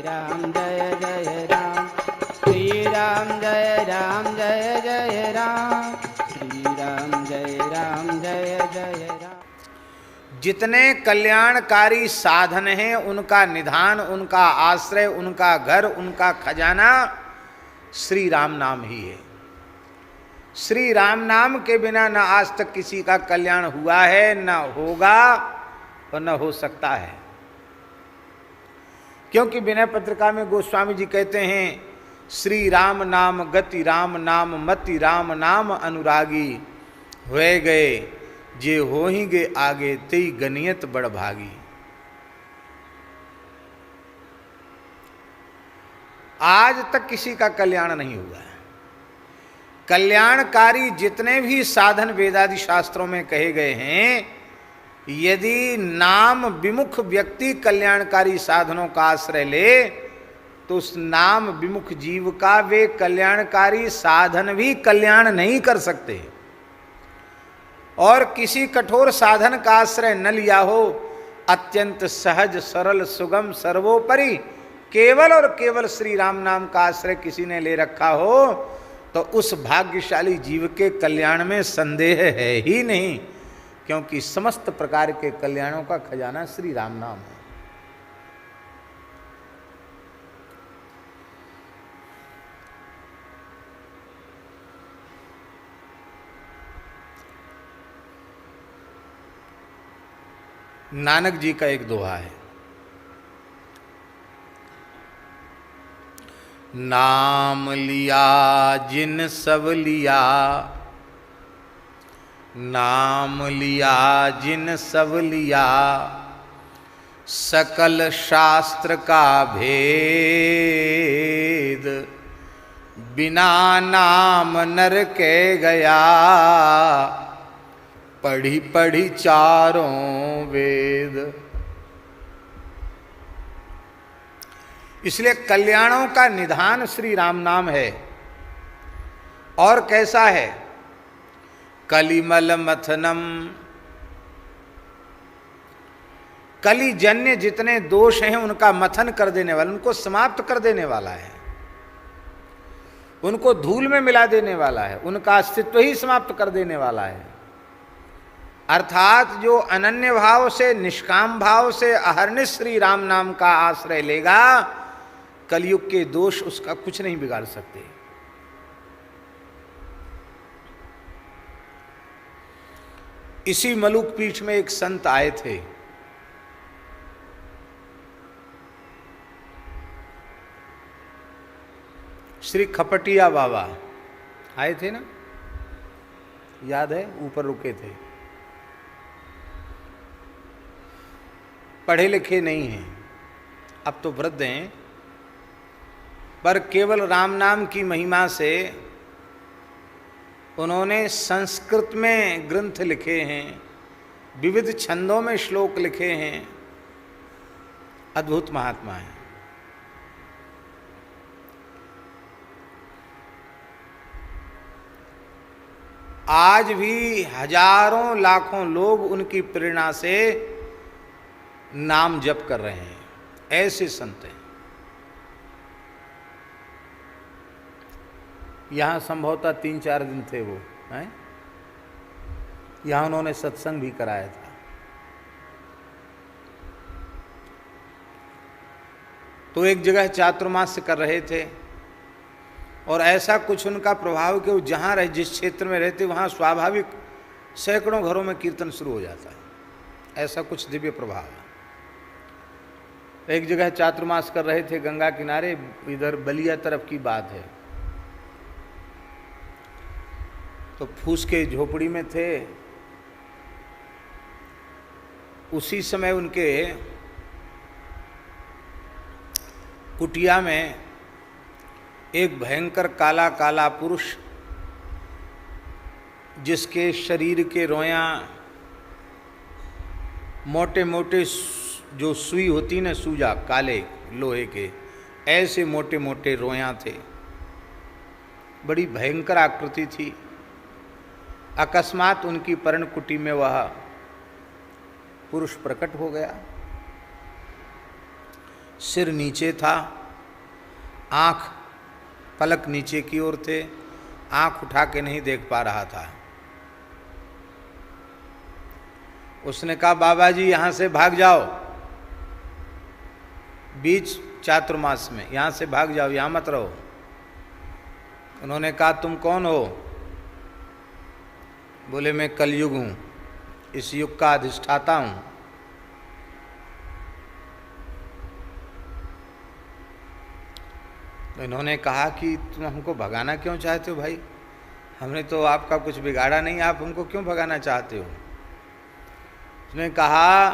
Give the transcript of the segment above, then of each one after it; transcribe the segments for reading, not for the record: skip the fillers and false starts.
राम जय जय राम, श्री राम जय राम जय जय राम, श्री राम जय जय राम। जितने कल्याणकारी साधन हैं उनका निधान, उनका आश्रय, उनका घर, उनका खजाना श्री राम नाम ही है। श्री राम नाम के बिना न आज तक किसी का कल्याण हुआ है, न होगा और न हो सकता है। क्योंकि विनय पत्रिका में गोस्वामी जी कहते हैं, श्री राम नाम गति राम नाम मति राम नाम अनुरागी, होए गए जे हो ही गे आगे तेई गनियत बड़ भागी। आज तक किसी का कल्याण नहीं हुआ है। कल्याणकारी जितने भी साधन वेदादि शास्त्रों में कहे गए हैं, यदि नाम विमुख व्यक्ति कल्याणकारी साधनों का आश्रय ले तो उस नाम विमुख जीव का वे कल्याणकारी साधन भी कल्याण नहीं कर सकते। और किसी कठोर साधन का आश्रय न लिया हो, अत्यंत सहज सरल सुगम सर्वोपरि केवल और केवल श्री राम नाम का आश्रय किसी ने ले रखा हो, तो उस भाग्यशाली जीव के कल्याण में संदेह है ही नहीं, क्योंकि समस्त प्रकार के कल्याणों का खजाना श्री राम नाम है। नानक जी का एक दोहा है, नाम लिया जिन सब लिया, नाम लिया जिन सब लिया, सकल शास्त्र का भेद, बिना नाम नर के गया, पढ़ी पढ़ी चारों वेद। इसलिए कल्याणों का निधान श्री राम नाम है। और कैसा है? कलिमल मथनम, कलिजन्य जितने दोष हैं उनका मथन कर देने वाला, उनको समाप्त कर देने वाला है, उनको धूल में मिला देने वाला है, उनका अस्तित्व ही समाप्त कर देने वाला है। अर्थात जो अनन्य भाव से, निष्काम भाव से अहर्निश श्री राम नाम का आश्रय लेगा, कलयुग के दोष उसका कुछ नहीं बिगाड़ सकते। इसी मलुक पीठ में एक संत आए थे, श्री खपटिया बाबा आए थे ना, याद है? ऊपर रुके थे। पढ़े लिखे नहीं हैं, अब तो वृद्ध हैं, पर केवल राम नाम की महिमा से उन्होंने संस्कृत में ग्रंथ लिखे हैं, विविध छंदों में श्लोक लिखे हैं, अद्भुत महात्मा हैं। आज भी हजारों लाखों लोग उनकी प्रेरणा से नाम जप कर रहे हैं, ऐसे संत हैं। यहाँ संभवतः 3-4 दिन थे वो, हैं? यहाँ उन्होंने सत्संग भी कराया था। तो एक जगह चातुर्मास्य कर रहे थे और ऐसा कुछ उनका प्रभाव कि वो जहाँ रहे, जिस क्षेत्र में रहते, वहाँ स्वाभाविक सैकड़ों घरों में कीर्तन शुरू हो जाता है। ऐसा कुछ दिव्य प्रभाव है। एक जगह चातुर्मास कर रहे थे गंगा किनारे, इधर बलिया तरफ की बात है। तो फूस के झोपड़ी में थे। उसी समय उनके कुटिया में एक भयंकर काला काला पुरुष, जिसके शरीर के रोयां मोटे मोटे, जो सुई होती न सूजा, काले लोहे के, ऐसे मोटे मोटे रोयां थे। बड़ी भयंकर आकृति थी। अकस्मात उनकी पर्णकुटी में वह पुरुष प्रकट हो गया। सिर नीचे था, आँख पलक नीचे की ओर थे, आँख उठा के नहीं देख पा रहा था। उसने कहा बाबा जी यहाँ से भाग जाओ, बीच चातुर्मास में यहाँ से भाग जाओ, यहाँ मत रहो। उन्होंने कहा तुम कौन हो? बोले मैं कलयुग हूँ, इस युग का अधिष्ठाता हूँ। तो इन्होंने कहा कि तुम हमको भगाना क्यों चाहते हो भाई? हमने तो आपका कुछ बिगाड़ा नहीं, आप हमको क्यों भगाना चाहते हो? उसने कहा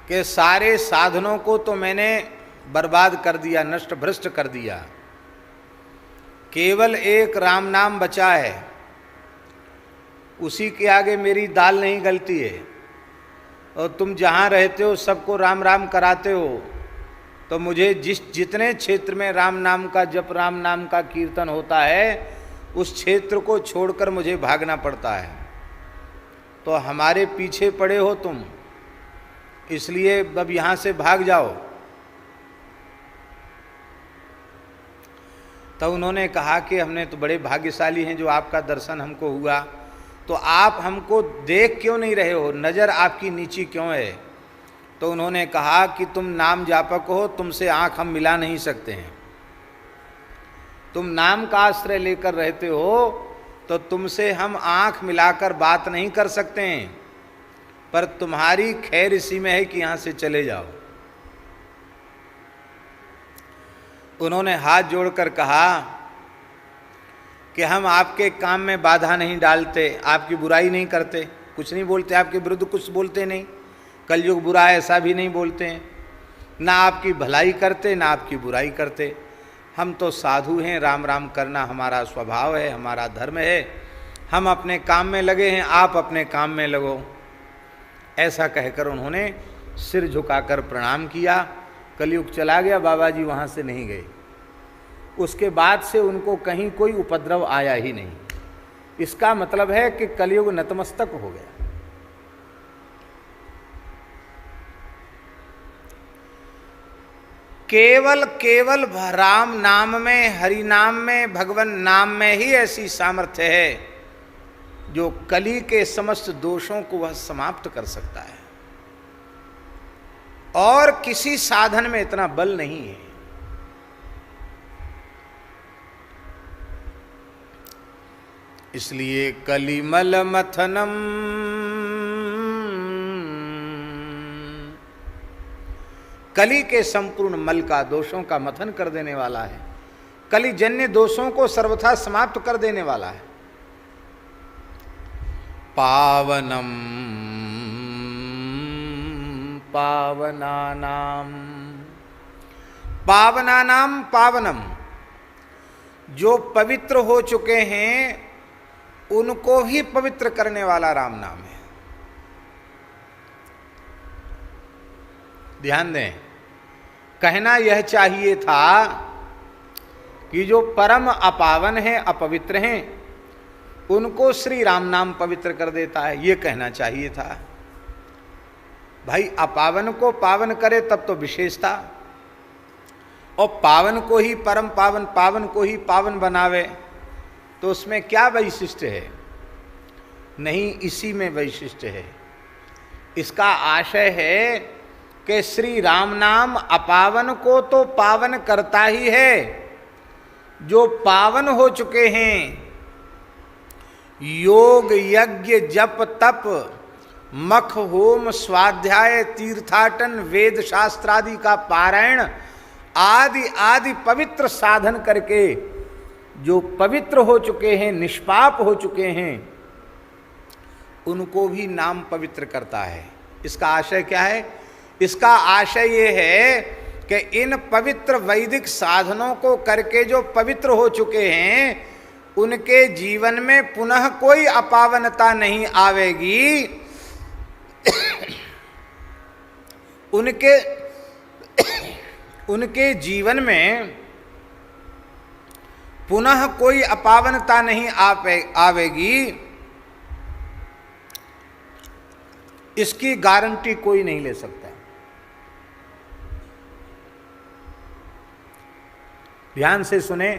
कि सारे साधनों को तो मैंने बर्बाद कर दिया, नष्ट भ्रष्ट कर दिया, केवल एक राम नाम बचा है, उसी के आगे मेरी दाल नहीं गलती है। और तुम जहाँ रहते हो सबको राम राम कराते हो, तो मुझे जितने क्षेत्र में राम नाम का जप, राम नाम का कीर्तन होता है, उस क्षेत्र को छोड़कर मुझे भागना पड़ता है। तो हमारे पीछे पड़े हो तुम, इसलिए अब यहाँ से भाग जाओ। तो उन्होंने कहा कि हमने तो बड़े भाग्यशाली हैं जो आपका दर्शन हमको हुआ, तो आप हमको देख क्यों नहीं रहे हो, नज़र आपकी नीची क्यों है? तो उन्होंने कहा कि तुम नाम जापक हो, तुमसे आँख हम मिला नहीं सकते हैं, तुम नाम का आश्रय लेकर रहते हो, तो तुमसे हम आँख मिलाकर बात नहीं कर सकते हैं, पर तुम्हारी खैर इसी में है कि यहाँ से चले जाओ। उन्होंने हाथ जोड़कर कहा कि हम आपके काम में बाधा नहीं डालते, आपकी बुराई नहीं करते, कुछ नहीं बोलते, आपके विरुद्ध कुछ बोलते नहीं, कलयुग बुरा है ऐसा भी नहीं बोलते हैं, ना आपकी भलाई करते ना आपकी बुराई करते। हम तो साधु हैं, राम राम करना हमारा स्वभाव है, हमारा धर्म है, हम अपने काम में लगे हैं, आप अपने काम में लगो। ऐसा कहकर उन्होंने सिर झुकाकर प्रणाम किया। कलयुग चला गया, बाबा जी वहाँ से नहीं गए। उसके बाद से उनको कहीं कोई उपद्रव आया ही नहीं। इसका मतलब है कि कलयुग नतमस्तक हो गया। केवल केवल राम नाम में, हरि नाम में, भगवान नाम में ही ऐसी सामर्थ्य है जो कली के समस्त दोषों को वह समाप्त कर सकता है, और किसी साधन में इतना बल नहीं है। इसलिए कलिमल मथनम, कली के संपूर्ण मल का, दोषों का मथन कर देने वाला है, कलिजन्य दोषों को सर्वथा समाप्त कर देने वाला है। पावनम पावनानाम, पावनानाम पावनम, जो पवित्र हो चुके हैं उनको ही पवित्र करने वाला राम नाम है। ध्यान दें, कहना यह चाहिए था कि जो परम अपावन हैं, अपवित्र हैं, उनको श्री राम नाम पवित्र कर देता है, ये कहना चाहिए था। भाई अपावन को पावन करे तब तो विशेषता, और पावन को ही परम पावन, पावन को ही पावन बनावे तो उसमें क्या वैशिष्ट्य है? नहीं, इसी में वैशिष्ट्य है। इसका आशय है कि श्री राम नाम अपावन को तो पावन करता ही है, जो पावन हो चुके हैं, योग यज्ञ जप तप मख होम स्वाध्याय तीर्थाटन वेद शास्त्रादि का पारायण आदि आदि पवित्र साधन करके जो पवित्र हो चुके हैं, निष्पाप हो चुके हैं, उनको भी नाम पवित्र करता है। इसका आशय क्या है? इसका आशय ये है कि इन पवित्र वैदिक साधनों को करके जो पवित्र हो चुके हैं, उनके जीवन में पुनः कोई अपावनता नहीं आवेगी। उनके जीवन में पुनः कोई अपावनता नहीं आवेगी, इसकी गारंटी कोई नहीं ले सकता। ध्यान से सुने।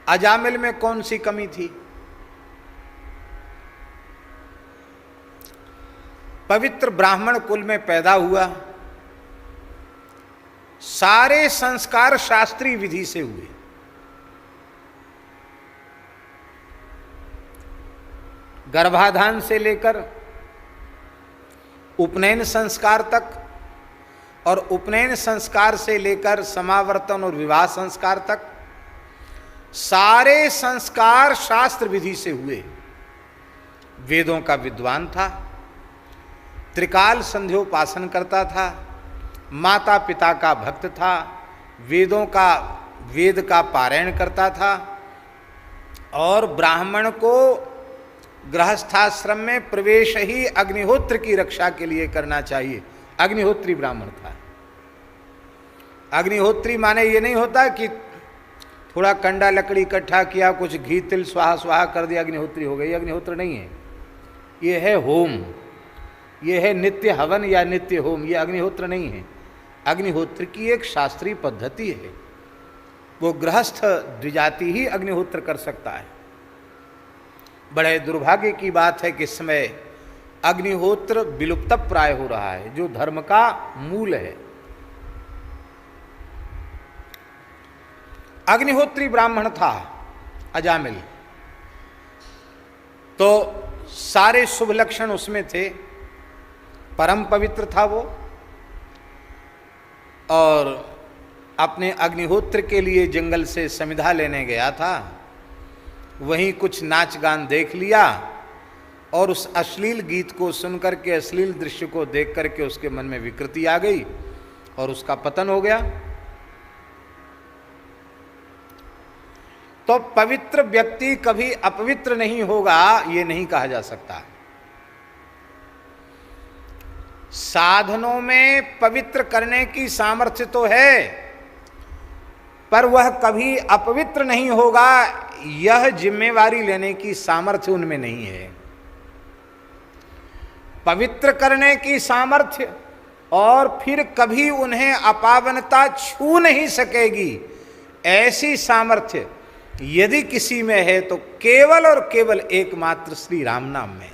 अजामिल में कौन सी कमी थी? पवित्र ब्राह्मण कुल में पैदा हुआ, सारे संस्कार शास्त्रीय विधि से हुए, गर्भाधान से लेकर उपनयन संस्कार तक और उपनयन संस्कार से लेकर समावर्तन और विवाह संस्कार तक सारे संस्कार शास्त्र विधि से हुए। वेदों का विद्वान था, त्रिकाल संध्योपासन करता था, माता पिता का भक्त था, वेद का पारायण करता था और ब्राह्मण को गृहस्थाश्रम में प्रवेश ही अग्निहोत्र की रक्षा के लिए करना चाहिए। अग्निहोत्री ब्राह्मण था। अग्निहोत्री माने ये नहीं होता कि थोड़ा कंडा लकड़ी इकट्ठा किया, कुछ घी तिल स्वाहा स्वाहा कर दिया, अग्निहोत्री हो गई। अग्निहोत्र नहीं है, ये है होम, ये है नित्य हवन या नित्य होम, ये अग्निहोत्र नहीं है। अग्निहोत्र की एक शास्त्रीय पद्धति है, वो गृहस्थ द्विजाति ही अग्निहोत्र कर सकता है। बड़े दुर्भाग्य की बात है कि इस समय अग्निहोत्र विलुप्त प्राय हो रहा है, जो धर्म का मूल है। अग्निहोत्री ब्राह्मण था अजामिल, तो सारे शुभ लक्षण उसमें थे। परम पवित्र था वो, और अपने अग्निहोत्र के लिए जंगल से समिधा लेने गया था। वहीं कुछ नाच गान देख लिया और उस अश्लील गीत को सुनकर के, अश्लील दृश्य को देख करके उसके मन में विकृति आ गई और उसका पतन हो गया। तो पवित्र व्यक्ति कभी अपवित्र नहीं होगा, ये नहीं कहा जा सकता। साधनों में पवित्र करने की सामर्थ्य तो है, पर वह कभी अपवित्र नहीं होगा, यह जिम्मेवारी लेने की सामर्थ्य उनमें नहीं है। पवित्र करने की सामर्थ्य और फिर कभी उन्हें अपावनता छू नहीं सकेगी, ऐसी सामर्थ्य यदि किसी में है तो केवल और केवल एकमात्र श्री राम नाम में।